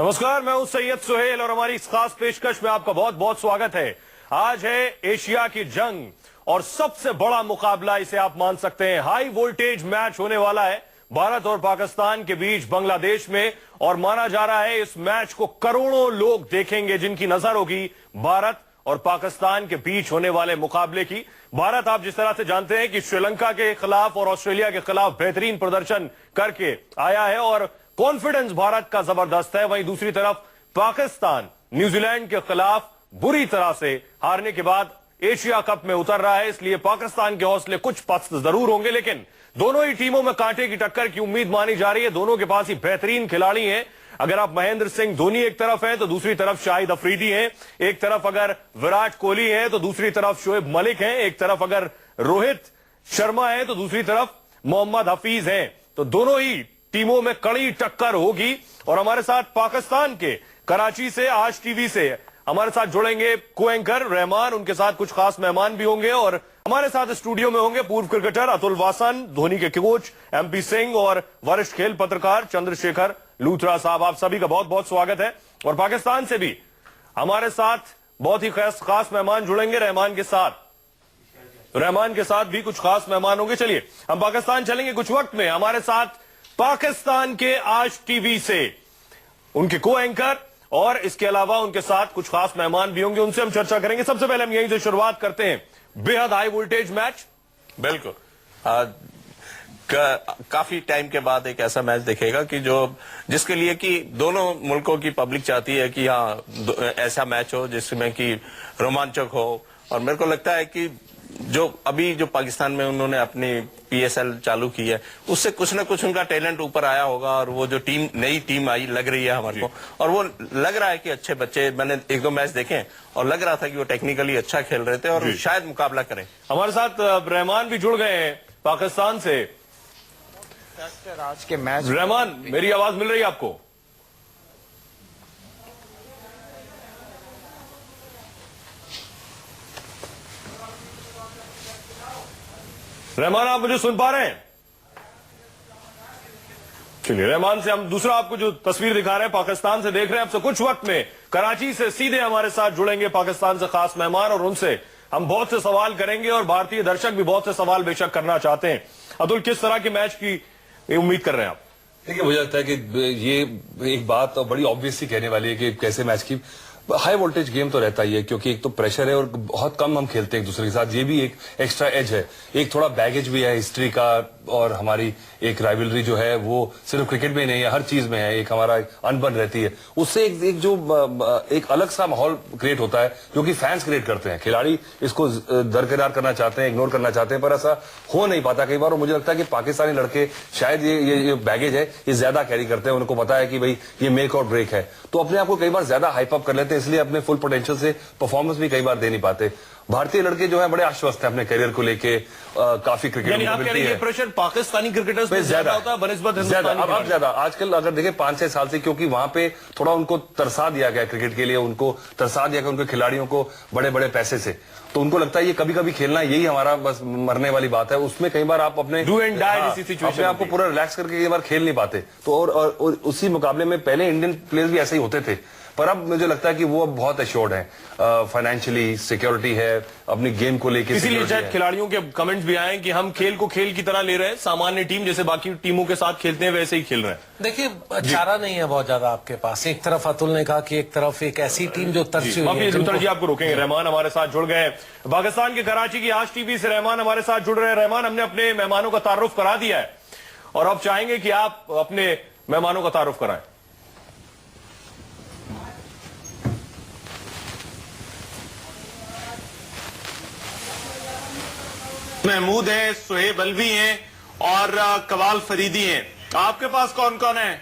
नमस्कार, मैं हूं सैयद सुहेल और हमारी इस खास पेशकश में आपका बहुत बहुत स्वागत है। आज है एशिया की जंग और सबसे बड़ा मुकाबला इसे आप मान सकते हैं। हाई वोल्टेज मैच होने वाला है भारत और पाकिस्तान के बीच बांग्लादेश में, और माना जा रहा है इस मैच को करोड़ों लोग देखेंगे जिनकी नजर होगी भारत और पाकिस्तान के बीच होने वाले मुकाबले की। भारत, आप जिस तरह से जानते हैं कि श्रीलंका के खिलाफ और ऑस्ट्रेलिया के खिलाफ बेहतरीन प्रदर्शन करके आया है और कॉन्फिडेंस भारत का जबरदस्त है। वहीं दूसरी तरफ पाकिस्तान न्यूजीलैंड के खिलाफ बुरी तरह से हारने के बाद एशिया कप में उतर रहा है, इसलिए पाकिस्तान के हौसले कुछ पस्त जरूर होंगे, लेकिन दोनों ही टीमों में कांटे की टक्कर की उम्मीद मानी जा रही है। दोनों के पास ही बेहतरीन खिलाड़ी हैं। अगर आप महेंद्र सिंह धोनी एक तरफ हैं तो दूसरी तरफ शाहिद अफरीदी हैं, एक तरफ अगर विराट कोहली है तो दूसरी तरफ शोएब मलिक हैं, एक तरफ अगर रोहित शर्मा है तो दूसरी तरफ मोहम्मद हफीज हैं। तो दोनों ही टीमों में कड़ी टक्कर होगी। और हमारे साथ पाकिस्तान के कराची से आज टीवी से हमारे साथ जुड़ेंगे को एंकर रहमान, उनके साथ कुछ खास मेहमान भी होंगे और हमारे साथ स्टूडियो में होंगे पूर्व क्रिकेटर अतुल वासन, धोनी के कोच एमपी सिंह और वरिष्ठ खेल पत्रकार चंद्रशेखर लूथरा साहब। आप सभी का बहुत बहुत स्वागत है। और पाकिस्तान से भी हमारे साथ बहुत ही खास मेहमान जुड़ेंगे। रहमान के साथ भी कुछ खास मेहमान होंगे। चलिए हम पाकिस्तान चलेंगे कुछ वक्त में। हमारे साथ पाकिस्तान के आज टीवी से उनके को एंकर और इसके अलावा उनके साथ कुछ खास मेहमान भी होंगे, उनसे हम चर्चा करेंगे। सबसे पहले हम यहीं से शुरुआत करते हैं। बेहद हाई वोल्टेज मैच, बिल्कुल काफी टाइम के बाद एक ऐसा मैच देखेगा कि जिसके लिए कि दोनों मुल्कों की पब्लिक चाहती है कि हाँ ऐसा मैच हो जिसमें कि रोमांचक हो। और मेरे को लगता है कि जो पाकिस्तान में उन्होंने अपनी पीएसएल चालू की है उससे कुछ ना कुछ उनका टैलेंट ऊपर आया होगा। और वो जो नई टीम आई लग रही है हमारे को, और वो लग रहा है कि अच्छे बच्चे, मैंने एक दो मैच देखे और लग रहा था कि वो टेक्निकली अच्छा खेल रहे थे और शायद मुकाबला करें। हमारे साथ रहमान भी जुड़ गए हैं पाकिस्तान से। आज के मैच, रहमान, मेरी आवाज मिल रही है आपको? रहमान, आप मुझे सुन पा रहे हैं? चलिए, रहमान से हम दूसरा आपको जो तस्वीर दिखा रहे हैं पाकिस्तान से देख रहे हैं। आपसे कुछ वक्त में कराची से सीधे हमारे साथ जुड़ेंगे पाकिस्तान से खास मेहमान और उनसे हम बहुत से सवाल करेंगे और भारतीय दर्शक भी बहुत से सवाल बेशक करना चाहते हैं। अतुल, किस तरह के मैच की उम्मीद कर रहे हैं आप? देखिए, मुझे लगता है कि ये एक बात तो बड़ी ऑब्वियस सी कहने वाली है कि कैसे मैच की हाई वोल्टेज गेम तो रहता ही है, क्योंकि एक तो प्रेशर है और बहुत कम हम खेलते हैं एक दूसरे के साथ। ये भी एक एक्स्ट्रा एज है, एक थोड़ा बैगेज भी है हिस्ट्री का, और हमारी एक राइवलरी जो है वो सिर्फ क्रिकेट में नहीं है, हर चीज में है। एक हमारा अनबन रहती है, उससे एक जो एक अलग सा माहौल क्रिएट होता है जो कि फैंस क्रिएट करते हैं। खिलाड़ी इसको दरकिनार करना चाहते हैं, इग्नोर करना चाहते हैं, पर ऐसा हो नहीं पाता कई बार। और मुझे लगता है कि पाकिस्तानी लड़के शायद ये बैगेज है ये ज्यादा कैरी करते हैं। उनको पता है कि भाई ये मेक और ब्रेक है, तो अपने आप को कई बार ज्यादा हाइप अप कर लेते हैं, इसलिए अपने फुल पोटेंशियल से परफॉर्मेंस भी कई बार दे नहीं पाते। भारतीय लड़के जो है बड़े आश्वस्त हैं अपने करियर को लेके, काफी क्रिकेट मिलती है। प्रेशर पाकिस्तानी क्रिकेटर्स पे ज्यादा होता है बनिस्बत हिंदुस्तानी? अब ज्यादा आजकल अगर देखें 5-6 साल से, क्योंकि वहां पे थोड़ा उनको तरसा दिया गया क्रिकेट के लिए, उनको तरसा दिया गया उनके खिलाड़ियों को बड़े बड़े पैसे से। तो उनको लगता है ये कभी कभी खेलना यही हमारा बस मरने वाली बात है। उसमें कई बार आप अपने अपने आप को पूरा रिलैक्स करके कई बार खेल नहीं पाते। तो और उसी मुकाबले में पहले इंडियन प्लेयर्स भी ऐसे ही होते थे, पर अब मुझे लगता है कि वो अब बहुत एश्योर्ड है, फाइनेंशियली सिक्योरिटी है, अपनी गेम को लेकर। इसीलिए शायद खिलाड़ियों के कमेंट्स भी आए कि हम खेल को खेल की तरह ले रहे हैं, सामान्य टीम जैसे बाकी टीमों के साथ खेलते हैं वैसे ही खेल रहे हैं। देखिए, चारा नहीं है बहुत ज्यादा आपके पास। एक तरफ अतुल ने कहा कि एक तरफ एक ऐसी टीम जो तरसी हुई है। जी आपको रोकेंगे। रहमान हमारे साथ जुड़ गए पाकिस्तान के कराची की आज टीवी से। रहमान हमारे साथ जुड़ रहे हैं। रहमान, हमने अपने मेहमानों का तारुफ करा दिया है और अब चाहेंगे कि आप अपने मेहमानों का तारुफ कराएं। महमूद है, सुहेब अलवी हैं और कवाल फरीदी हैं। आपके पास कौन कौन है?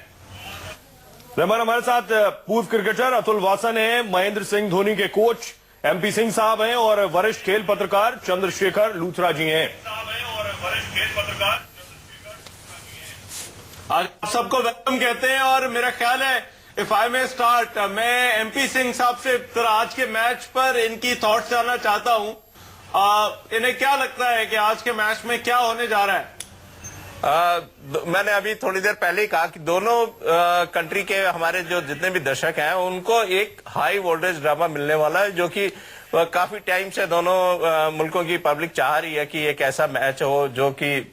रहमान, हमारे साथ पूर्व क्रिकेटर अतुल वासन है, महेंद्र सिंह धोनी के कोच एमपी सिंह साहब हैं और वरिष्ठ खेल पत्रकार चंद्रशेखर लूथरा जी हैं। आज सबको वेलकम कहते हैं और मेरा ख्याल है इफ आई मे स्टार्ट, मैं एमपी सिंह साहब से आज के मैच पर इनकी थॉट्स जानना चाहता हूं। इन्हें क्या लगता है कि आज के मैच में क्या होने जा रहा है? मैंने अभी थोड़ी देर पहले ही कहा कि दोनों कंट्री के हमारे जो जितने भी दर्शक हैं उनको एक हाई वोल्टेज ड्रामा मिलने वाला है, जो कि काफी टाइम से दोनों मुल्कों की पब्लिक चाह रही है कि एक ऐसा मैच हो जो कि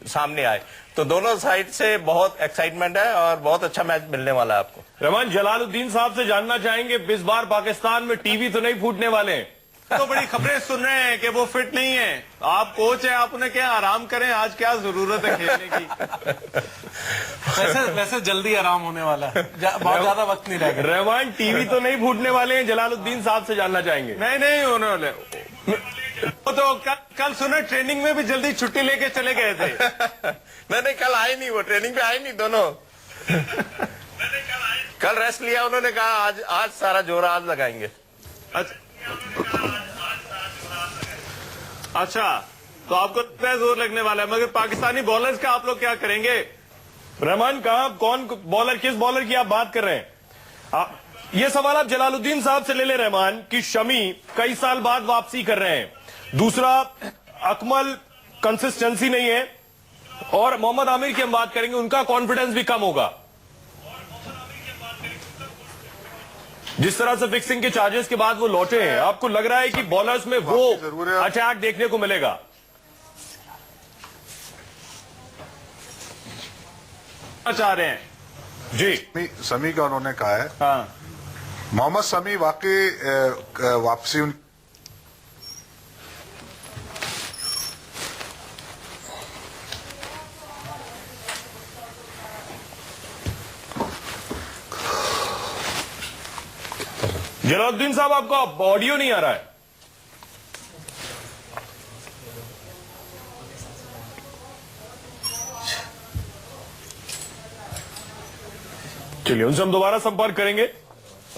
सामने आए। तो दोनों साइड से बहुत एक्साइटमेंट है और बहुत अच्छा मैच मिलने वाला है आपको। रहमान, जलालुद्दीन साहब से जानना चाहेंगे, इस बार पाकिस्तान में टीवी तो नहीं फूटने वाले हैं? तो बड़ी खबरें सुन रहे हैं कि वो फिट नहीं है। आप कोच हैं, आप उन्हें क्या आराम करें, आज क्या जरूरत है खेलने की। वैसे जल्दी आराम होने वाला है, बहुत ज्यादा वक्त नहीं रहेगा। रहमान, टीवी तो नहीं फूटने वाले हैं, जलालुद्दीन साहब से जानना चाहेंगे। नहीं होने वाले। वो तो कल सुना ट्रेनिंग में भी जल्दी छुट्टी लेके चले गए थे। नहीं, कल आए नहीं, वो ट्रेनिंग पे आए नहीं दोनों। कल रेस्ट लिया उन्होंने, कहा आज सारा जोर आज लगाएंगे। अच्छा, तो आपको इतना जोर लगने वाला है, मगर पाकिस्तानी बॉलर्स का आप लोग क्या करेंगे? रहमान, कौन बॉलर, किस बॉलर की आप बात कर रहे हैं? ये सवाल आप जलालुद्दीन साहब से ले ले रहमान, कि शमी कई साल बाद वापसी कर रहे हैं। दूसरा, अकमल कंसिस्टेंसी नहीं है, और मोहम्मद आमिर की हम बात करेंगे, उनका कॉन्फिडेंस भी कम होगा। जिस तरह से फिक्सिंग के चार्जेस के बाद वो लौटे हैं, आपको लग रहा है कि बॉलर्स में वो अटैक देखने को मिलेगा? चाह रहे हैं जी, समी का उन्होंने कहा है। हाँ, मोहम्मद समी वाकई वापसी जलालुद्दीन साहब, आपका ऑडियो नहीं आ रहा है। चलिए, उनसे हम दोबारा संपर्क करेंगे।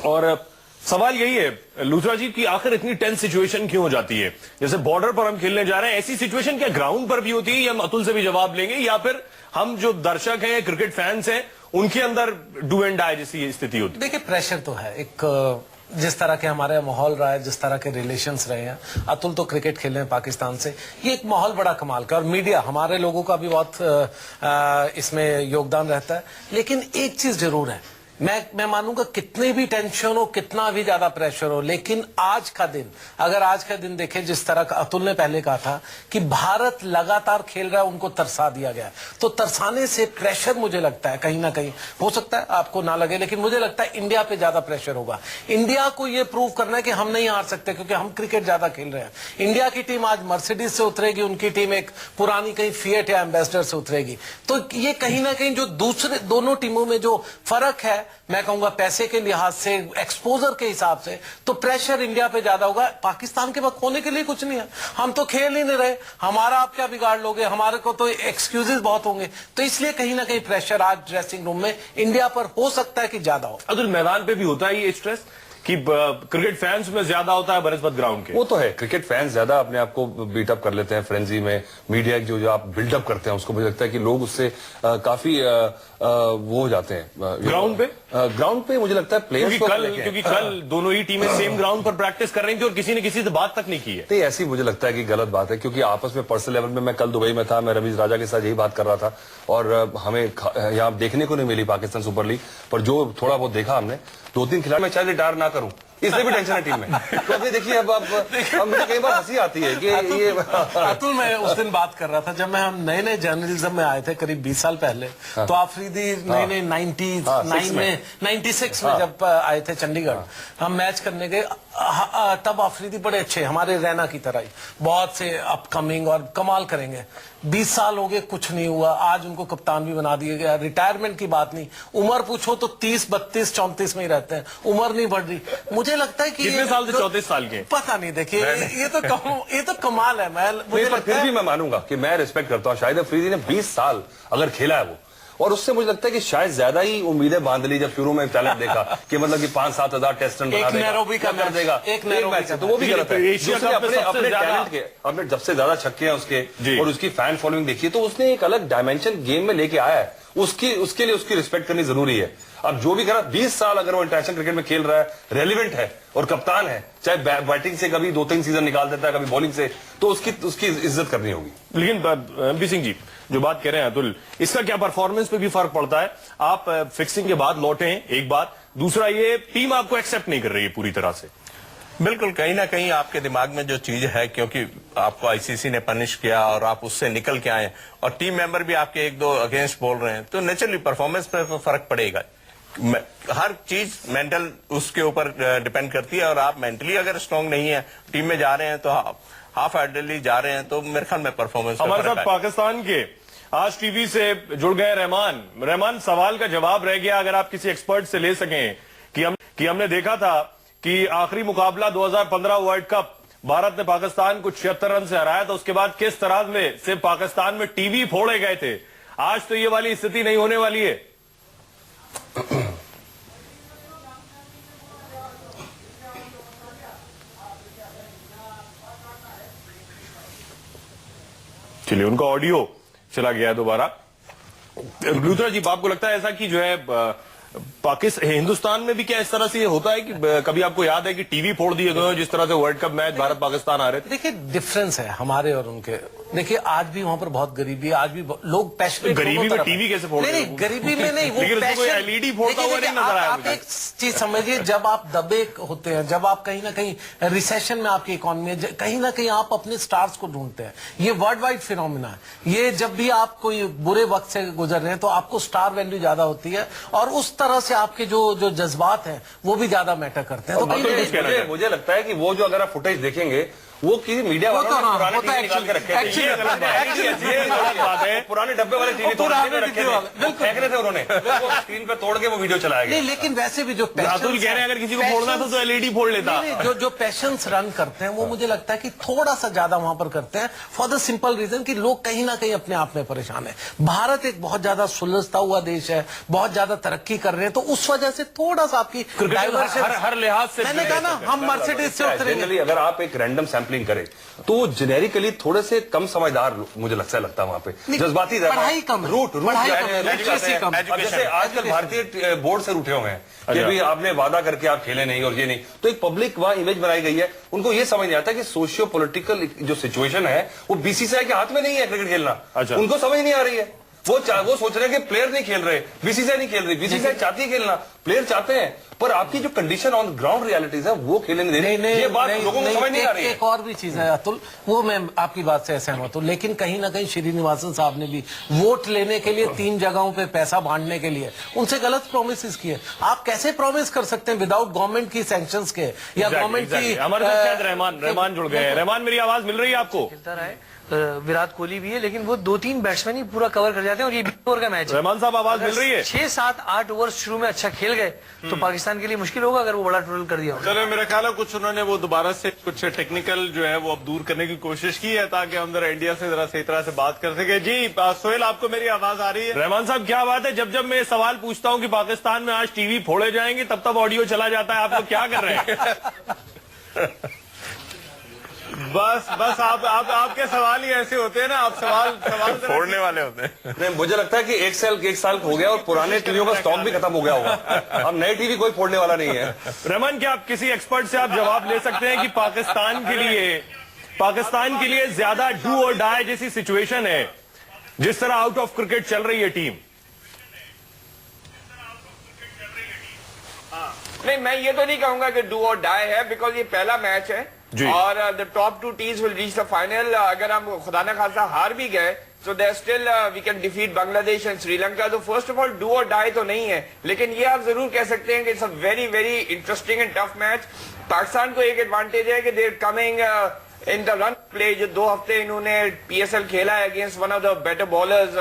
और सवाल यही है लूथरा जी कि आखिर इतनी टेंस सिचुएशन क्यों हो जाती है? जैसे बॉर्डर पर हम खेलने जा रहे हैं, ऐसी सिचुएशन क्या ग्राउंड पर भी होती है? या हम अतुल से भी जवाब लेंगे, या फिर हम जो दर्शक हैं, क्रिकेट फैंस हैं, उनके अंदर डू एंड डाई जैसी स्थिति होती है? देखिए, प्रेशर तो है एक, जिस तरह के हमारे माहौल रहा है, जिस तरह के रिलेशंस रहे हैं। अतुल तो क्रिकेट खेले हैं पाकिस्तान से, ये एक माहौल बड़ा कमाल का, और मीडिया हमारे लोगों का भी बहुत इसमें योगदान रहता है। लेकिन एक चीज जरूर है, मैं मानूंगा कितने भी टेंशन हो, कितना भी ज्यादा प्रेशर हो, लेकिन आज का दिन, अगर आज का दिन देखें, जिस तरह का अतुल ने पहले कहा था कि भारत लगातार खेल रहा है, उनको तरसा दिया गया, तो तरसाने से प्रेशर मुझे लगता है कहीं ना कहीं, हो सकता है आपको ना लगे, लेकिन मुझे लगता है इंडिया पे ज्यादा प्रेशर होगा। इंडिया को यह प्रूव करना है कि हम नहीं हार सकते, क्योंकि हम क्रिकेट ज्यादा खेल रहे हैं। इंडिया की टीम आज मर्सिडीज से उतरेगी, उनकी टीम एक पुरानी कहीं फिएट या एम्बेसडर से उतरेगी। तो ये कहीं ना कहीं जो दूसरे दोनों टीमों में जो फर्क है, मैं कहूंगा पैसे के लिहाज से, एक्सपोजर के हिसाब से, तो प्रेशर इंडिया पे ज्यादा होगा। पाकिस्तान के पास होने के लिए कुछ नहीं है, हम तो खेल ही नहीं रहे, हमारा आप क्या बिगाड़ लोगे, हमारे को तो एक्सक्यूजेस बहुत होंगे। तो इसलिए कहीं ना कहीं प्रेशर आज ड्रेसिंग रूम में इंडिया पर हो सकता है कि ज्यादा हो। अतुल, मैदान पे भी होता है ये स्ट्रेस कि क्रिकेट फैंस में ज्यादा होता है बनस्पत ग्राउंड के? वो तो है, क्रिकेट फैंस ज्यादा अपने आप को बीटअप कर लेते हैं फ्रेंजी में। मीडिया जो आप बिल्डअप करते हैं उसको, मुझे लगता है कि लोग उससे काफी वो हो जाते हैं ग्राउंड पे मुझे लगता है प्लेयर्स क्योंकि कल दोनों ही टीमें सेम ग्राउंड पर प्रैक्टिस कर रही थी और किसी ने किसी से बात तक नहीं की है। तो ऐसी मुझे लगता है कि गलत बात है, क्योंकि आपस में पर्सनल लेवल में, मैं कल दुबई में था, मैं रमीज राजा के साथ यही बात कर रहा था, और हमें यहाँ देखने को नहीं मिली पाकिस्तान सुपर लीग, पर जो थोड़ा बहुत देखा हमने, 2-3 खिलाड़ी मैं चाहे रिटायर ना करूं, इसलिए भी टेंशन है टीम में। तो अभी देखिए, अब मुझे कई बार हंसी आती है कि ये अतुल, मैं उस दिन बात कर रहा था जब मैं हम नए जर्नलिज्म में आए थे करीब 20 साल पहले, तो आफरीदी नए 96 में जब आए थे चंडीगढ़, हम मैच करने गए, तब आफरीदी बड़े अच्छे, हमारे रैना की तरह ही, बहुत से अपकमिंग और कमाल करेंगे। 20 साल हो गए, कुछ नहीं हुआ, आज उनको कप्तान भी बना दिया गया। रिटायरमेंट की बात नहीं, उम्र पूछो तो 30, 32, 34 में ही रहते हैं, उम्र नहीं बढ़ रही। मुझे लगता है कि कितने साल से 34 साल के? पता नहीं, देखिए ये तो कमाल है। मुझे फिर भी मैं मानूंगा कि मैं रिस्पेक्ट करता हूँ, शाहिद अफरीदी ने 20 साल अगर खेला है वो, और उससे मुझे लगता है कि शायद ज्यादा ही उम्मीदें बांध ली जब शुरू में टैलेंट देखा कि मतलब कि 5-7 हजार टेस्ट रन बना देगा, कर देगा एक मैच से, तो वो भी गलत है। दूसरे अपने टैलेंट के, अपने जब से ज्यादा छक्के हैं उसके, और उसकी फैन फॉलोइंग देखिए, तो उसने एक अलग डायमेंशन गेम में लेके आया है। उसके लिए उसकी रिस्पेक्ट करनी जरूरी है। अब जो भी करा 20 साल अगर वो इंटरनेशनल क्रिकेट में खेल रहा है, रेलिवेंट है और कप्तान है, चाहे बैटिंग से कभी 2-3 सीजन निकाल देता है, कभी बॉलिंग से, तो उसकी इज्जत करनी होगी। लेकिन MP सिंह जी जो बात कह रहे हैं अतुल, इसका क्या परफॉर्मेंस पे भी फर्क पड़ता है? आप फिक्सिंग के बाद लौटे हैं, एक बात, दूसरा ये टीम आपको एक्सेप्ट नहीं कर रही है पूरी तरह से। बिल्कुल, कहीं ना कहीं आपके दिमाग में जो चीज है, क्योंकि आपको आईसीसी ने पनिश किया और आप उससे निकल के आए और टीम मेंबर भी आपके 1-2 अगेंस्ट बोल रहे हैं, तो नेचुरली परफॉर्मेंस पर फर्क पड़ेगा। हर चीज मेंटल उसके ऊपर डिपेंड करती है, और आप मेंटली अगर स्ट्रांग नहीं है, टीम में जा रहे हैं तो हाफ हार्टेडली जा रहे हैं, तो मेरे ख्याल में परफॉर्मेंस हमारे साथ पाकिस्तान के आज टीवी से जुड़ गए रहमान, सवाल का जवाब रह गया, अगर आप किसी एक्सपर्ट से ले सकें कि हमने देखा था कि आखिरी मुकाबला 2015 वर्ल्ड कप भारत ने पाकिस्तान को 76 रन से हराया था, उसके बाद किस तरह से पाकिस्तान में टीवी फोड़े गए थे। आज तो ये वाली स्थिति नहीं होने वाली है। चलिए, उनका ऑडियो चला गया दोबारा। लूथरा जी, आपको लगता है ऐसा कि जो है हिंदुस्तान में भी क्या इस तरह से होता है कि कभी आपको याद है कि टीवी फोड़ दिए गए जिस तरह से world cup match Bharat Pakistan आ रहे थे? देखिए, डिफरेंस है हमारे और उनके। देखिए, आज भी वहां पर बहुत गरीबी है, आज भी लोग पैशनेट। गरीबी में टीवी कैसे फोड़? नहीं, गरीबी में नहीं, वो एलईडी फोड़ता हुआ नहीं नजर आया। आप एक चीज समझिए, जब आप दबे होते हैं, जब आप कहीं ना कहीं रिसेशन में आपकी इकोनॉमी है, कहीं ना कहीं आप अपने स्टार्स को ढूंढते हैं। ये वर्ल्ड वाइड फिनोमिना है। ये जब भी आप कोई बुरे वक्त से गुजर रहे हैं तो आपको स्टार वैल्यू ज्यादा होती है, और उस तरह से आपके जो जज्बात हैं वो भी ज्यादा मैटर करते हैं। तो मुझे लगता है कि वो जो अगर आप फुटेज देखेंगे वो किसी मीडिया वालों ने पुराने टीवी निकाल के रखे थे। पुराने डब्बे वाले टीवी रखे थे, फेंक रहे थे उन्होंने, वो स्क्रीन पे तोड़ के वो वीडियो चलाया गया। नहीं, लेकिन वैसे भी जो अतुल कह रहे हैं अगर किसी को फोड़ना था तो एलईडी फोड़ लेता। जो पैशंस रन करते हैं वो मुझे लगता है कि थोड़ा सा ज्यादा वहां पर करते हैं, फॉर द सिंपल रीजन कि लोग कहीं ना कहीं अपने आप में परेशान है। भारत एक बहुत ज्यादा सुलझता हुआ देश है, बहुत ज्यादा तरक्की कर रहे हैं, तो उस वजह से थोड़ा सा आपकी हर लिहाज से, मैंने कहा ना, हम मर्सिडीज से उतरेंगे। अगर आप एक रैंडम सैंपलिंग करें तो जेनेरिकली थोड़े से कम समझदार मुझे लगता है वहां पे, जज्बाती पढ़ाई कम, रूट जैसे आजकल भारतीय बोर्ड से उठे हुए हैं कि भी आपने वादा करके आप खेले नहीं और ये नहीं, तो एक पब्लिक वहां इमेज बनाई गई है। उनको ये समझ नहीं आता कि सोशियो पॉलिटिकल जो सिचुएशन है वो बीसीसीआई के हाथ में नहीं है क्रिकेट खेलना। उनको समझ नहीं आ रही है। वो सोच रहे हैं कि प्लेयर नहीं खेल रहे, बीसीसीआई नहीं खेल रही। बीसीसीआई चाहती है खेलना, प्लेयर चाहते हैं, पर आपकी जो कंडीशन ऑन ग्राउंड रियलिटीज है वो खेलने नहीं दे रही। ये बात लोगों को समझ नहीं आ रही है। एक और भी चीज है अतुल, वो मैं आपकी बात से सहमत हूं, लेकिन कहीं ना कहीं श्रीनिवासन साहब ने भी वोट लेने के लिए 3 जगहों पे पैसा बांटने के लिए उनसे गलत प्रोमिस किए। आप कैसे प्रोमिस कर सकते हैं विदाउट गवर्नमेंट की सैंक्शंस के या गवर्नमेंट की? हमारे साथ शायद रहमान जुड़ गए हैं। रहमान, मेरी आवाज मिल रही है आपको? विराट कोहली भी है, लेकिन वो 2-3 बैट्समैन ही पूरा कवर कर जाते हैं, और ये 20 ओवर का मैच है। रहमान साहब, आवाज मिल रही है? 6-7-8 ओवर शुरू में अच्छा खेल गए तो पाकिस्तान के लिए मुश्किल होगा अगर वो बड़ा टोटल कर दिया। चलो, मेरा ख्याल है कुछ उन्होंने वो दोबारा से कुछ टेक्निकल जो है वो अब दूर करने की कोशिश की है ताकि हम जरा इंडिया से जरा सही तरह से बात कर सके। जी सोहेल, आपको मेरी आवाज आ रही है? रहमान साहब, क्या बात है, जब मैं सवाल पूछता हूं कि पाकिस्तान में आज टीवी फोड़े जाएंगे तब ऑडियो चला जाता है। आप लोग क्या कर रहे हैं? बस आपके सवाल ही ऐसे होते हैं ना, आप सवाल फोड़ने वाले होते हैं। नहीं, मुझे लगता है कि एक साल हो गया और पुराने टीवियों का स्टॉक भी खत्म हो गया होगा। अब नए टीवी कोई फोड़ने वाला नहीं है। रहमान, क्या आप किसी एक्सपर्ट से आप जवाब ले सकते हैं कि पाकिस्तान के लिए ज्यादा डू और डाई जैसी सिचुएशन है, जिस तरह आउट ऑफ क्रिकेट चल रही है टीम? नहीं, मैं ये तो नहीं कहूंगा कि डू और डाई है, बिकॉज ये पहला मैच है और the top 2 teams will reach the final. अगर हम खुदा न खासा हार भी गए तो there still we can defeat Bangladesh and Sri Lanka. तो first of all do or die तो नहीं है, लेकिन ये आप जरूर कह सकते हैं कि it's a very very interesting and tough match. Pakistan को एक एडवांटेज है कि they are coming in the run play. जो 2 हफ्ते इन्होंने PSL खेला है against one of the better bowlers,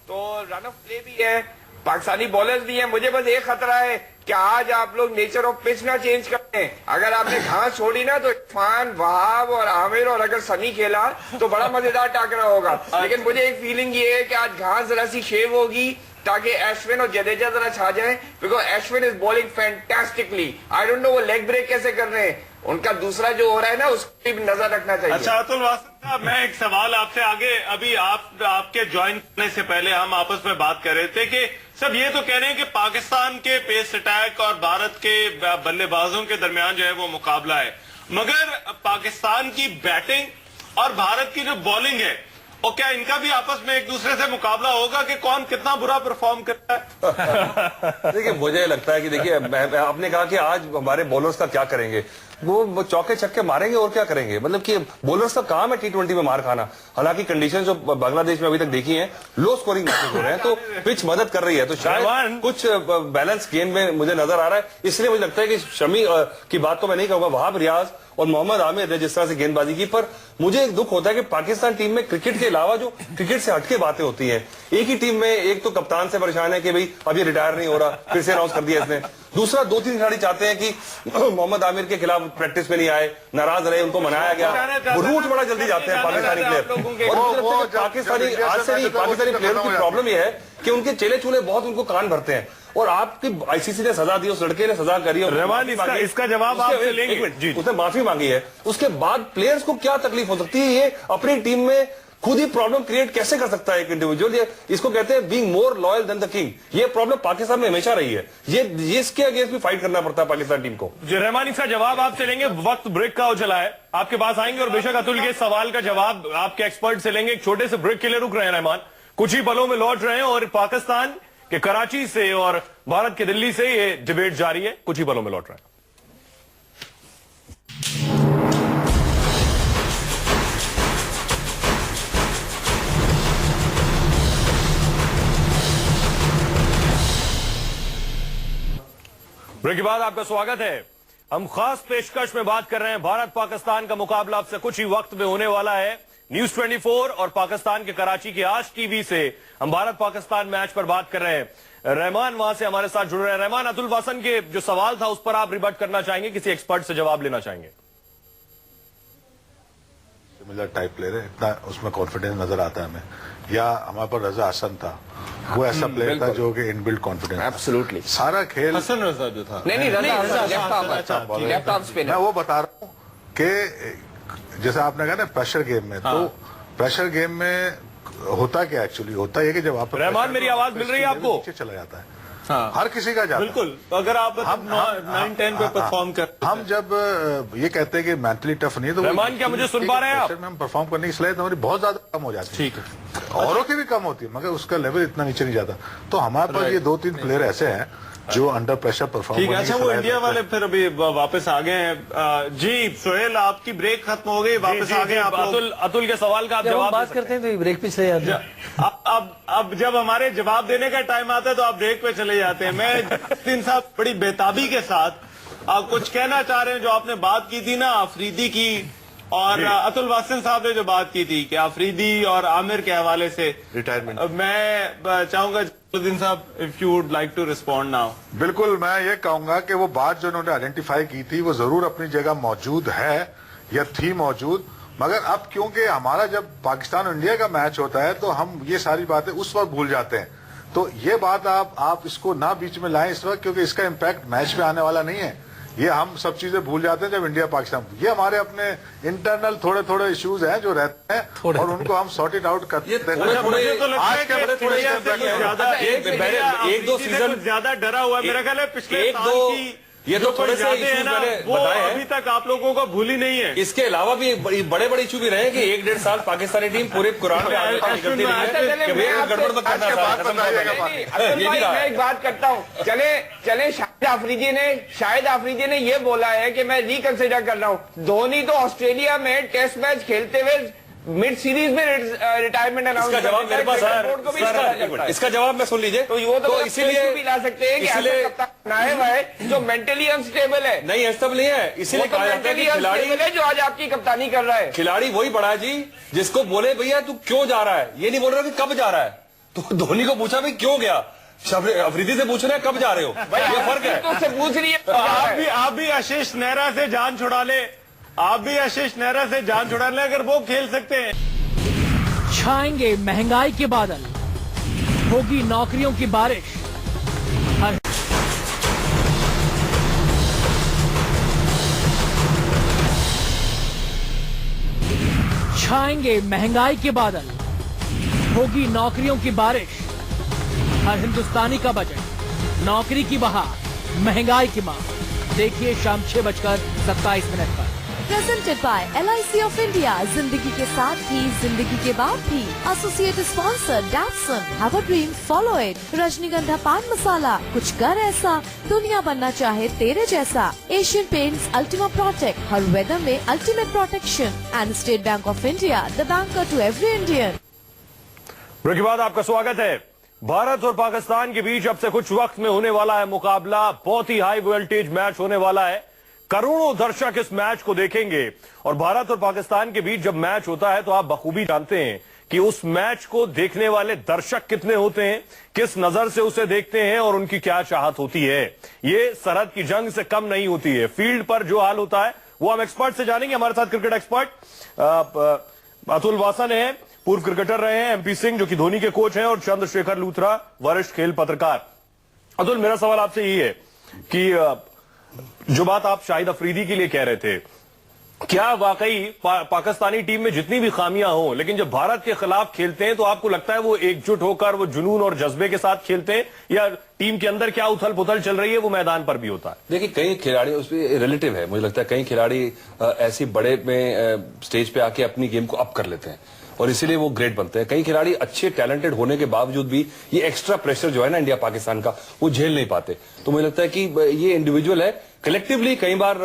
तो रन ऑफ प्ले भी है, पाकिस्तानी बॉलर्स भी हैं। मुझे बस एक खतरा है कि आज आप लोग नेचर ऑफ पिच ना चेंज करते हैं। अगर आपने घास छोड़ी ना तो इरफान, वहाब और आमिर और अगर सनी खेला तो बड़ा मजेदार टाकरा होगा। लेकिन मुझे एक फीलिंग ये है कि आज घास जरा सी शेव होगी ताकि अश्विन और जडेजा जरा छा जाए, because Ashwin is bowling fantastically. I don't know वो लेग ब्रेक कैसे कर रहे हैं। उनका दूसरा जो हो रहा है ना उस पर भी नजर रखना चाहिए। अच्छा अतुल वासन साहब, मैं एक सवाल आपसे आगे अभी आपके ज्वाइन करने से पहले हम आपस में बात कर रहे थे कि सब ये तो कह रहे हैं कि पाकिस्तान के पेस अटैक और भारत के बल्लेबाजों के दरमियान जो है वो मुकाबला है, मगर पाकिस्तान की बैटिंग और भारत की जो बॉलिंग है, और क्या इनका भी आपस में एक दूसरे से मुकाबला होगा कि कौन कितना बुरा परफॉर्म करता है? देखिए मुझे लगता है कि देखिए आपने कहा कि आज हमारे बॉलर्स का क्या करेंगे, वो चौके छक्के मारेंगे और क्या करेंगे, मतलब कि बॉलर्स का काम है T20 में मार खाना। हालांकि कंडीशन जो बांग्लादेश में अभी तक देखी है, लो स्कोरिंग मैचेस हो रहे हैं, तो पिच मदद कर रही है, तो शायद कुछ बैलेंस गेम में मुझे नजर आ रहा है। इसलिए मुझे लगता है कि शमी की बात तो मैं नहीं कहूंगा, वहाब रियाज और मोहम्मद आमिर ने जिस तरह से गेंदबाजी की, पर मुझे एक दुख होता है कि पाकिस्तान टीम में क्रिकेट के अलावा जो क्रिकेट से हटके बातें होती हैं, एक ही टीम में एक तो कप्तान से परेशान है कि भाई अब ये रिटायर नहीं हो रहा, फिर से अनाउंस कर दिया इसने, दूसरा 2-3 खिलाड़ी चाहते हैं कि मोहम्मद आमिर के खिलाफ प्रैक्टिस में नहीं आए, नाराज रहे, उनको मनाया गया, वो रूट बड़ा जल्दी जाते हैं पाकिस्तानी प्लेयर। और पाकिस्तानी आज से नहीं, पाकिस्तानी प्लेयरों की प्रॉब्लम यह है कि उनके चेले चूले बहुत उनको कान भरते हैं, और आपकी आईसीसी ने सजा दी, उस लड़के ने सजा करी, रहमान इसका जवाब आपसे लेंगे। उसने माफी मांगी है, उसके बाद प्लेयर्स को क्या तकलीफ हो सकती है, ये अपनी टीम में खुद ही प्रॉब्लम क्रिएट कैसे कर सकता है एक इंडिविजुअल। ये इसको कहते हैं being more loyal than the king. ये प्रॉब्लम पाकिस्तान में हमेशा रही है, ये इसके अगेंस्ट भी फाइट करना पड़ता है पाकिस्तान टीम को। रहमान इसका जवाब आपसे लेंगे, वक्त ब्रेक का चला है, आपके पास आएंगे और बेशक अतुल के सवाल का जवाब आपके एक्सपर्ट से लेंगे। एक छोटे से ब्रेक के लिए रुक रहे हैं रहमान, कुछ ही पलों में लौट रहे हैं और पाकिस्तान के कराची से और भारत के दिल्ली से ये डिबेट जारी है, कुछ ही पलों में लौट रहे हैं। ब्रेक के बाद आपका स्वागत है। हम खास पेशकश में बात कर रहे हैं, भारत पाकिस्तान का मुकाबला अब से कुछ ही वक्त में होने वाला है। न्यूज 24 और पाकिस्तान के कराची के आज टीवी से हम भारत पाकिस्तान मैच पर बात कर रहे हैं। रहमान वहां से हमारे साथ जुड़ रहे हैं। रहमान, अतुल वासन के जो सवाल था उस पर आप रिबट करना चाहेंगे, किसी एक्सपर्ट से जवाब लेना चाहेंगे? सिमिलर टाइप प्लेयर है, इतना उसमें कॉन्फिडेंस नजर आता है हमें, या हमारे पर रजा हसन था, वो ऐसा प्लेयर था जो कि इनबिल्ट कॉन्फिडेंस, एब्सोल्युटली सारा खेल। हसन रजा जो था, नहीं रजा लेफ्ट आर्म स्पिनर। मैं वो बता रहा हूँ कि जैसे आपने कहा ना प्रेशर गेम में, तो प्रेशर गेम में होता क्या एक्चुअली होता है कि जब आप रहमान मेरी आवाज मिल रही है आपको? नीचे चला जाता है, हर किसी का जाता है। बिल्कुल, अगर आप 9-10 पे परफॉर्म कर, हम जब ये कहते हैं कि मेंटली टफ नहीं है, तो रहमान क्या मुझे सुन पा रहे हैं आप? हम परफॉर्म करने की सलाहियत हमारी बहुत ज्यादा कम हो जाती है। ठीक है, औरों की भी कम होती है, मगर उसका लेवल इतना नीचे नहीं जाता। तो हमारे पास ये 2-3 प्लेयर ऐसे हैं जो अंडर प्रेशर परफॉर्म। ठीक है। अच्छा, वो इंडिया वाले फिर अभी वापस आ गए हैं। जी सोहेल, आपकी ब्रेक खत्म हो गई, वापस आ गए आप लोग। अतुल के सवाल का आप जब हम जवाब बात करते हैं तो ये ब्रेक पे चले जाते हैं। अब जब हमारे जवाब देने का टाइम आता है तो आप ब्रेक पे चले जाते हैं। मैं जस्टिन साहब बड़ी बेताबी के साथ आप कुछ कहना चाह रहे हैं, जो आपने बात की थी ना अफरीदी की, और अतुल वासन साहब ने जो बात की थी कि अफरीदी और आमिर के हवाले से रिटायरमेंट, मैं चाहूंगा जस्टिन साहब, if you would like to respond now. बिल्कुल, मैं ये कहूंगा कि वो बात जो उन्होंने आइडेंटिफाई की थी वो जरूर अपनी जगह मौजूद है या थी मौजूद, मगर अब क्योंकि हमारा जब पाकिस्तान और इंडिया का मैच होता है तो हम ये सारी बातें उस वक्त भूल जाते हैं। तो ये बात आप इसको ना बीच में लाएं इस वक्त, क्योंकि इसका इम्पैक्ट मैच में आने वाला नहीं है। ये हम सब चीजें भूल जाते हैं जब इंडिया पाकिस्तान, ये हमारे अपने इंटरनल थोड़े थोड़े इश्यूज हैं जो रहते हैं और उनको हम सॉर्ट इट आउट करते हैं। मुझे तो लगता है कि एक दो सीजन ज्यादा डरा हुआ है मेरा ख्याल है पिछले एक दो ये तो थोड़े से जाते हैं इश्यूज ना, मैंने वो बताए हैं। अभी तक आप लोगों को भूली नहीं है। इसके अलावा भी बड़े बड़े इशू भी रहे कि 1-1.5 साल पाकिस्तानी टीम पूरे कुरान में आगे निकलती रही है कि भैया गड़बड़ मत करना, मैं एक बात करता हूँ। चले शाहिद आफरीदी ने ये बोला है कि मैं रिकंसिडर कर रहा हूँ। धोनी तो ऑस्ट्रेलिया में टेस्ट मैच खेलते हुए मिड सीरीज में रिटायरमेंट अनाउंस इसका जवाब मेरे पास है, इसका जवाब मैं सुन लीजिए। तो इसीलिए भी ला सकते हैं कि ऐसा कप्तान आया हुआ है जो मेंटली अनस्टेबल है। नहीं अनस्टेबल नहीं है, इसीलिए कहा जाता है कि खिलाड़ी है जो आज आपकी कप्तानी कर रहा है। खिलाड़ी वही बड़ा है जी जिसको बोले भैया तू क्यों जा रहा है, ये नहीं बोल रहा कि कब जा रहा है। तो धोनी को पूछा भाई क्यों गया, अफरीदी से पूछ रहे हैं कब जा रहे हो, ये फर्क है। तो उससे पूछ रही है आप भी आशीष नेहरा से जान छुड़ा ले, आप भी आशीष नेहरा से जान छुड़ा ले, अगर वो खेल सकते हैं। छाएंगे महंगाई के बादल, होगी नौकरियों की बारिश, हर छाएंगे महंगाई के बादल, होगी नौकरियों की बारिश, हर हिंदुस्तानी का बजट, नौकरी की बहार, महंगाई की मार। देखिए शाम 6:27 पर। Presented by LIC of India. जिंदगी के साथ ही जिंदगी के बाद भी। Associate sponsor Datsun. Have a dream, follow it. रजनीगंधा पान मसाला, कुछ कर ऐसा, दुनिया बनना चाहे तेरे जैसा। एशियन पेंट्स, अल्टीमा प्रोटेक्ट, हर वेदर में ultimate protection. And State Bank of India, the banker to every Indian. Break के बाद आपका स्वागत है। भारत और पाकिस्तान के बीच अब से कुछ वक्त में होने वाला है मुकाबला। बहुत ही हाई वोल्टेज मैच होने वाला है। करोड़ों दर्शक इस मैच को देखेंगे और भारत और पाकिस्तान के बीच जब मैच होता है तो आप बखूबी जानते हैं कि उस मैच को देखने वाले दर्शक कितने होते हैं, किस नजर से उसे देखते हैं और उनकी क्या चाहत होती है। ये सरहद की जंग से कम नहीं होती है। फील्ड पर जो हाल होता है वो हम एक्सपर्ट से जानेंगे। हमारे साथ क्रिकेट एक्सपर्ट अतुल वासन है, पूर्व क्रिकेटर रहे हैं, MP सिंह जो कि धोनी के कोच हैं, और चंद्रशेखर लूथरा, वरिष्ठ खेल पत्रकार। अतुल, मेरा सवाल आपसे यही है कि जो बात आप शाहिद अफरीदी के लिए कह रहे थे, क्या वाकई पाकिस्तानी टीम में जितनी भी खामियां हो, लेकिन जब भारत के खिलाफ खेलते हैं तो आपको लगता है वो एकजुट होकर, वो जुनून और जज्बे के साथ खेलते हैं, या टीम के अंदर क्या उथल पुथल चल रही है वो मैदान पर भी होता है? देखिए, कई खिलाड़ी उसमें रिलेटिव है। मुझे लगता है कई खिलाड़ी ऐसी बड़े में स्टेज पे आके अपनी गेम को अप कर लेते हैं और इसीलिए वो ग्रेट बनते हैं। कई खिलाड़ी अच्छे टैलेंटेड होने के बावजूद भी ये एक्स्ट्रा प्रेशर जो है ना इंडिया पाकिस्तान का, वो झेल नहीं पाते। तो मुझे लगता है कि ये इंडिविजुअल है। कलेक्टिवली कई बार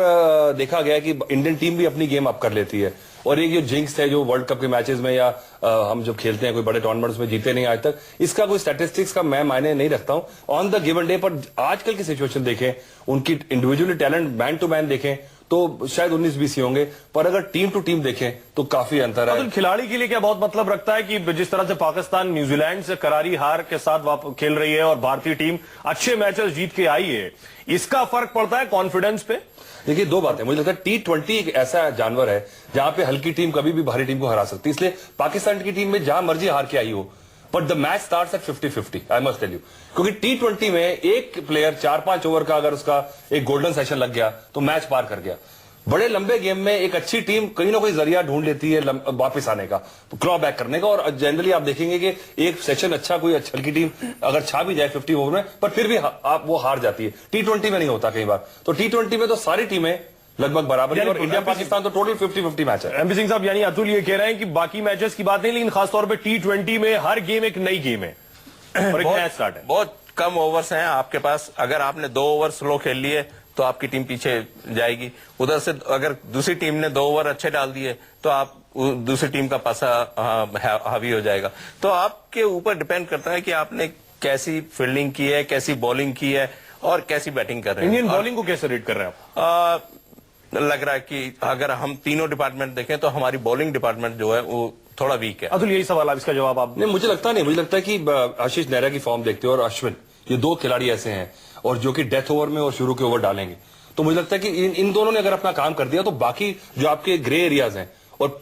देखा गया कि इंडियन टीम भी अपनी गेम अप कर लेती है। और एक जो जिंक्स है जो वर्ल्ड कप के मैचेस में या हम जब खेलते हैं कोई बड़े टूर्नामेंट्स में जीते नहीं आज तक, इसका कोई स्टैटिस्टिक्स का मैं मायने नहीं रखता हूं। ऑन द गिवन डे पर आजकल की सिचुएशन देखें, उनकी individually talent man to man देखें तो शायद 19-20 ही होंगे, पर अगर टीम टू टीम देखें तो काफी अंतर है। तो खिलाड़ी के लिए क्या बहुत मतलब रखता है कि जिस तरह से पाकिस्तान न्यूजीलैंड से करारी हार के साथ खेल रही है और भारतीय टीम अच्छे मैचेस जीत के आई है, इसका फर्क पड़ता है कॉन्फिडेंस पे? देखिए, दो बातें। मुझे लगता है T20 एक ऐसा जानवर है जहां पे हल्की टीम कभी भी भारी टीम को हरा सकती है। इसलिए पाकिस्तान की टीम में जहां मर्जी हार के आई हो, but the match starts at 50-50, I must tell you. क्योंकि T20 में एक प्लेयर 4-5 ओवर का अगर उसका एक गोल्डन सेशन लग गया तो मैच पार कर गया। बड़े लंबे गेम में एक अच्छी टीम कहीं ना कोई जरिया ढूंढ लेती है वापस आने का, क्लॉ बैक करने का। और जनरली आप देखेंगे कि एक सेशन अच्छा, कोई अच्छी हल्की टीम अगर छा भी जाए 50 ओवर में, पर फिर भी आप वो हार जाती है। T20 में नहीं होता कई बार। तो T20 में तो सारी टीमें लगभग बराबर है और इंडिया पाकिस्तान तो टोटल 50-50 मैच है। MP सिंह साहब, यानी अतुल ये कह रहे हैं कि बाकी मैचेस की बात नहीं, लेकिन खासतौर पर T20 में हर गेम एक नई गेम है और एक नया स्टार्ट है। बहुत कम ओवर्स हैं आपके पास। अगर आपने 2 ओवर स्लो खेल लिए तो आपकी टीम पीछे जाएगी। उधर से अगर दूसरी टीम ने 2 ओवर अच्छे डाल दिए तो आप दूसरी टीम का पासा हावी हो जाएगा। तो आपके ऊपर डिपेंड करता है कि आपने कैसी फील्डिंग की है, कैसी बॉलिंग की है और कैसी बैटिंग कर रहे हैं। इंडियन बॉलिंग को कैसे रेट कर रहे हैं आप? लग रहा है कि अगर हम तीनों डिपार्टमेंट देखें तो हमारी बॉलिंग डिपार्टमेंट जो है वो थोड़ा वीक है। अतुल, यही सवाल, आप इसका जवाब आप? नहीं, मुझे लगता नहीं। मुझे लगता है कि आशीष नेहरा की फॉर्म देखते हो और अश्विन, ये 2 खिलाड़ी ऐसे हैं और जो कि डेथ ओवर में और शुरू के ओवर डालेंगे। तो मुझे लगता है कि इन दोनों ने अगर अपना काम कर दिया तो बाकी जो आपके ग्रे एरियाज हैं, और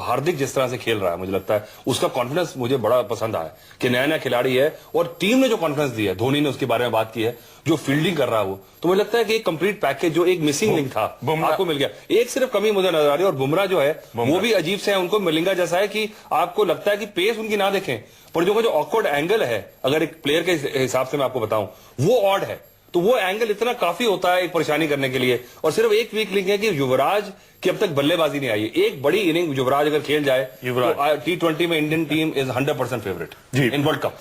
हार्दिक जिस तरह से खेल रहा है, मुझे लगता है उसका कॉन्फिडेंस मुझे बड़ा पसंद आया कि नया नया खिलाड़ी है और टीम ने जो कॉन्फिडेंस दिया है, धोनी ने उसके बारे में बात की है, जो फील्डिंग कर रहा है वो, तो मुझे लगता है कि एक कंप्लीट पैकेज, जो एक मिसिंग लिंक था आपको मिल गया। एक सिर्फ कमी मुझे नजर आ रही है और बुमराह जो है वो भी अजीब से है, उनको मिलिंगा जैसा है कि आपको लगता है कि पेस उनकी ना देखें, पर जो ऑकवर्ड एंगल है, अगर एक प्लेयर के हिसाब से मैं आपको बताऊं, वो ऑड है। तो वो एंगल इतना काफी होता है एक परेशानी करने के लिए। और सिर्फ एक वीक लिंक है कि युवराज की अब तक बल्लेबाजी नहीं आई है। एक बड़ी इनिंग युवराज अगर खेल जाए तो T20 में Indian team is 100% favourite in world cup.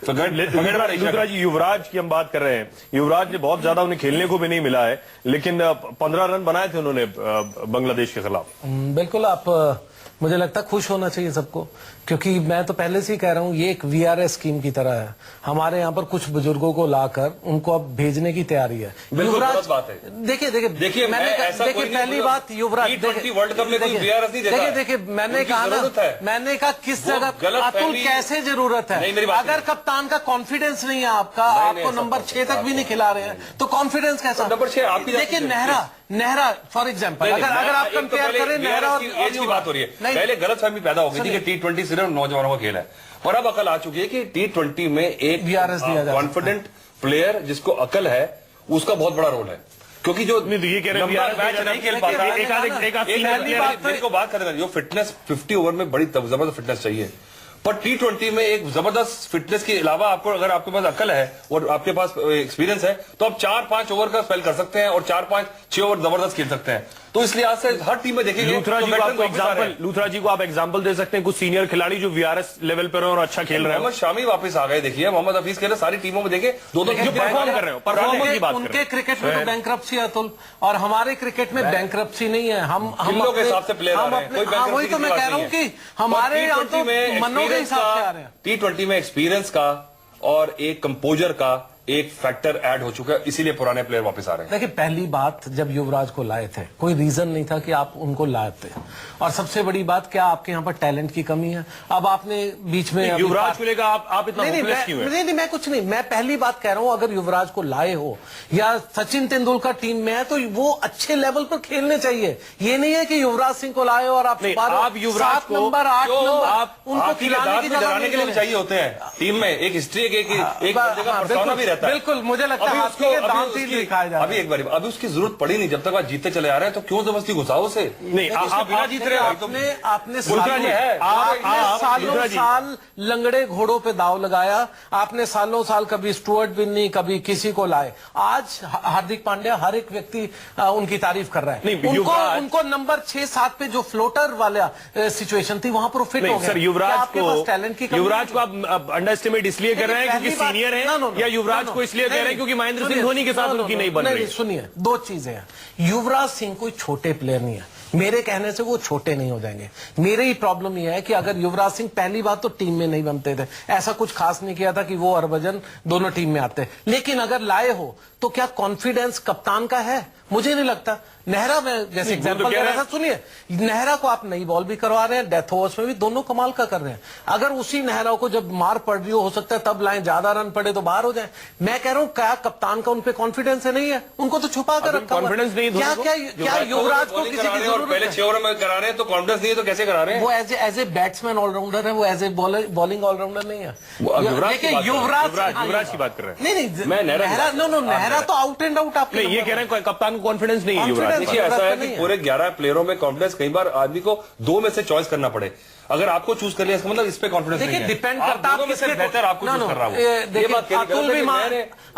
Luthra ji, Yuvraj की हम बात कर रहे हैं। युवराज ने बहुत ज्यादा उन्हें खेलने को भी नहीं मिला है, लेकिन 15 रन बनाए थे उन्होंने बांग्लादेश के खिलाफ। बिल्कुल, आप मुझे लगता है खुश होना चाहिए सबको, क्योंकि मैं तो पहले से ही कह रहा हूं ये एक VRS स्कीम की तरह है। हमारे यहाँ पर कुछ बुजुर्गों को लाकर उनको अब भेजने की तैयारी है। युवराज बात है। देखिए पहली बात, युवराज वर्ल्ड कप में कोई VRS नहीं देता। देखिए मैंने कहा ना, मैंने कहा किस जगह अतुल कैसे जरूरत है। अगर कप्तान का कॉन्फिडेंस नहीं है आपको नंबर 6 तक भी नहीं खिला रहे हैं तो कॉन्फिडेंस कैसा? नंबर 6 आपकी। देखिए नेहरा फॉर एग्जाम्पल, अगर आप कंपेयर करें नेहरा और एज की बात हो रही है, पहले गलतफहमी पैदा हो गई थी कि T20 सिर्फ नौजवानों का खेल है, और अब अकल आ चुकी है कि T20 में एक VRS दिया जाता है। कॉन्फिडेंट प्लेयर जिसको अकल है उसका बहुत बड़ा रोल है। क्योंकि जो ये कह रहे हैं लंबा यार, मैच नहीं खेल पाता, मेरे को बात करने जो फिटनेस 50 ओवर में बड़ी जबरदस्त फिटनेस चाहिए, पर T20 में एक जबरदस्त फिटनेस के अलावा आपको, अगर आपके पास अकल है और आपके पास एक्सपीरियंस है, तो आप 4-5 ओवर का स्पेल कर सकते हैं और 4-5-6 ओवर जबरदस्त खेल सकते हैं। तो इसलिए आज से हर टीम में देखेंगे लूथरा जी को आप एग्जांपल दे सकते हैं कुछ सीनियर खिलाड़ी जो VRS लेवल पर और अच्छा खेल रहे हैं। मोहम्मद शामी वापस आ गए, देखिए मोहम्मद हफीज खेल रहे, सारी टीमों में देखे दो परफॉर्म कर रहे हो, परफॉर्मेंस की बात उनके क्रिकेट में तो बैंक्रप्सी है अतुल, और हमारे क्रिकेट में बैंक्रप्सी नहीं है। हम के हिसाब से प्लेयर आ रहे हैं, वही तो मैं कह रहा हूँ कि हमारे यहाँ तो मनों के हिसाब से आ रहे हैं। T20 में एक्सपीरियंस का और एक कंपोजर का एक फैक्टर ऐड हो चुका है, इसीलिए पुराने प्लेयर वापस आ रहे हैं। देखिए, पहली बात जब युवराज को लाए थे कोई रीजन नहीं था कि आप उनको लाते, और सबसे बड़ी बात क्या आपके यहाँ पर टैलेंट की कमी है। अब आपने बीच में युवराज को लेकर आप इतना होपलेस क्यों हैं? नहीं, मैं कुछ नहीं, मैं पहली बात कह रहा हूं, अगर युवराज को लाए हो या सचिन तेंदुलकर टीम में है तो वो अच्छे लेवल पर खेलने चाहिए। ये नहीं है कि युवराज सिंह को लाए और आप युवराज 7 नंबर 8 नंबर आप उनको खिलाने की जगह के लिए चाहिए होते हैं। टीम में एक हिस्ट्री, एक पर्सोना भी रहता है। बिल्कुल, मुझे लगता है अभी एक बार अभी उसकी जरूरत पड़ी नहीं, जब तक आप जीतते चले आ रहे हैं तो क्यों जबरदस्ती घुसाओ उसे? नहीं, आप बिना जीत रहे आपने सालों साल लंगड़े घोड़ों पे दाव लगाया, आपने सालों साल कभी स्टुअर्ट बिन्नी कभी किसी को लाए। आज हार्दिक पांड्या हर एक व्यक्ति उनकी तारीफ कर रहा है। उनको नंबर 6-7 पे जो फ्लोटर वाला सिचुएशन थी वहां पर फिट हो गया। सर, युवराज को आप अंडर एस्टिमेट इसलिए कर रहे हैं क्योंकि सीनियर है, या युवराज को इसलिए कह रहे हैं क्योंकि महेंद्र सिंह धोनी के साथ उनकी नहीं बन रही? सुनिए, दो चीजें हैं। युवराज सिंह कोई छोटे प्लेयर नहीं है, मेरे कहने से वो छोटे नहीं हो जाएंगे। मेरे ही प्रॉब्लम यह है कि अगर युवराज सिंह पहली बात तो टीम में नहीं बनते थे, ऐसा कुछ खास नहीं किया था कि वो हरभजन दोनों टीम में आते, लेकिन अगर लाए हो तो क्या कॉन्फिडेंस कप्तान का है? मुझे नहीं लगता। नेहरा में जैसे एग्जांपल दे रहा था, सुनिए, नेहरा को आप नई बॉल भी करवा रहे हैं, डेथ ओवर्स में भी दोनों कमाल का कर रहे हैं। अगर उसी नेहरा को जब मार पड़ रही हो सकता है तब लाएं, ज्यादा रन पड़े तो बाहर हो जाए। मैं कह रहा हूं क्या कप्तान का उनपे कॉन्फिडेंस है? नहीं है, उनको तो छुपा कर रखा कॉन्फिडेंस नहीं। क्या युवराज को किसी की जरूरत पहले 6 ओवर में करा रहे हैं तो कॉन्फिडेंस नहीं है तो कैसे करा रहे हैं? वो एज ए बैट्समैन ऑलराउंडर है, वो एज ए बॉलिंग ऑलराउंडर नहीं है। युवराज की बात कर रहे हैं। नहीं, मैं नेहरा तो आउट एंड आउट। आप ये कह रहे हैं कप्तान को कॉन्फिडेंस नहीं है युवराज। देखिए, ऐसा है कि पूरे 11 प्लेयरों में कॉन्फिडेंस, कई बार आदमी को 2 में से चॉइस करना पड़े। अगर आपको चूज कर लिया इसका मतलब इस पे कॉन्फिडेंस नहीं है। डिपेंड करता है किससे बेहतर आपको चूज कर रहा हूं।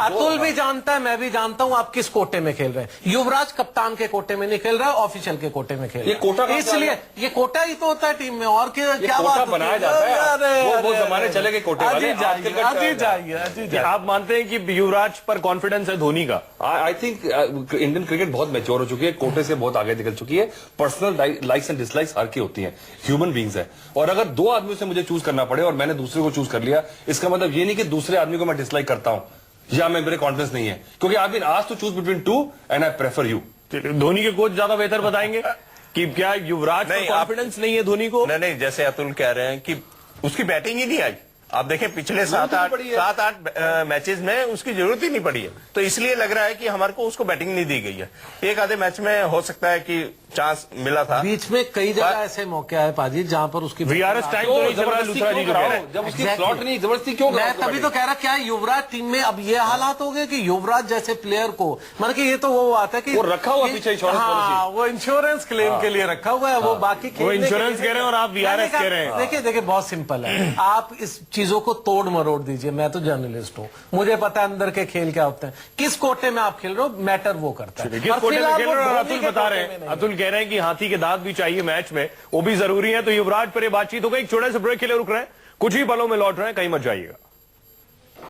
अतुल भी जानता है, मैं भी जानता हूं आप किस कोटे में खेल रहे हैं। युवराज कप्तान के कोटे में नहीं खेल रहा है, ऑफिशियल के कोटे में खेल रहा है। ये कोटा इसलिए ये कोटा ही तो होता है टीम में, और क्या बात बनाया जाता है। वो जमाने चले गए कोटे वाले। जाइए। आप मानते हैं कि युवराज पर कॉन्फिडेंस है धोनी का? आई थिंक इंडियन क्रिकेट बहुत मैच्योर हो चुकी है, कोटे से बहुत आगे निकल चुकी है। पर्सनल लाइक्स एंड डिसलाइक्स हर की होती है, ह्यूमन बींग्स है। और अगर 2 आदमियों से मुझे चूज करना पड़े और मैंने दूसरे को चूज कर लिया, इसका मतलब ये नहीं कि दूसरे आदमी को मैं डिसलाइक करता हूं या मैं मेरे कॉन्फिडेंस नहीं है, क्योंकि I been asked to choose between 2 and I prefer you. Dhoni के कोच ज्यादा बेहतर बताएंगे कि क्या युवराज को कॉन्फिडेंस नहीं है धोनी को? नहीं, जैसे अतुल कह रहे हैं कि उसकी बैटिंग ही नहीं आई। आप देखें पिछले 7-8 मैचेस में उसकी जरूरत ही नहीं पड़ी है, तो इसलिए लग रहा है कि हमारे को उसको बैटिंग नहीं दी गई है। एक आधे मैच में हो सकता है कि चांस मिला था, बीच में कई जगह ऐसे मौके आए पाजी जहां पर उसकी VRS टाइम तो नहीं चल रहा। लूथरा जी जब उसकी स्लॉट नहीं, जबरदस्ती क्यों? मैं तभी तो कह रहा, क्या युवराज टीम में अब ये हालात हो गए कि युवराज जैसे प्लेयर को, मतलब कि ये तो वो बात है कि वो रखा हुआ पीछे इंश्योरेंस पॉलिसी, वो इंश्योरेंस क्लेम के लिए रखा हुआ है, वो बाकी वो इंश्योरेंस कह रहे हैं और आप VRS कह रहे हैं। देखिए बहुत सिंपल है, आप इस चीजों को तोड़ मरोड़ दीजिए। मैं तो जर्नलिस्ट हूँ, मुझे पता है अंदर के खेल क्या होते हैं, किस कोटे में आप खेल रहे हो मैटर वो करता है। किस कोटे में खेल रहे हो? अतुल बता रहे हैं, अतुल कह रहे हैं कि हाथी के दांत भी चाहिए मैच में, वो भी जरूरी है। तो युवराज पर ये बातचीत हो गई। एक छोटे से ब्रेक के लिए रुक रहे हैं, कुछ ही पलों में लौट रहे हैं, कहीं मत जाइएगा।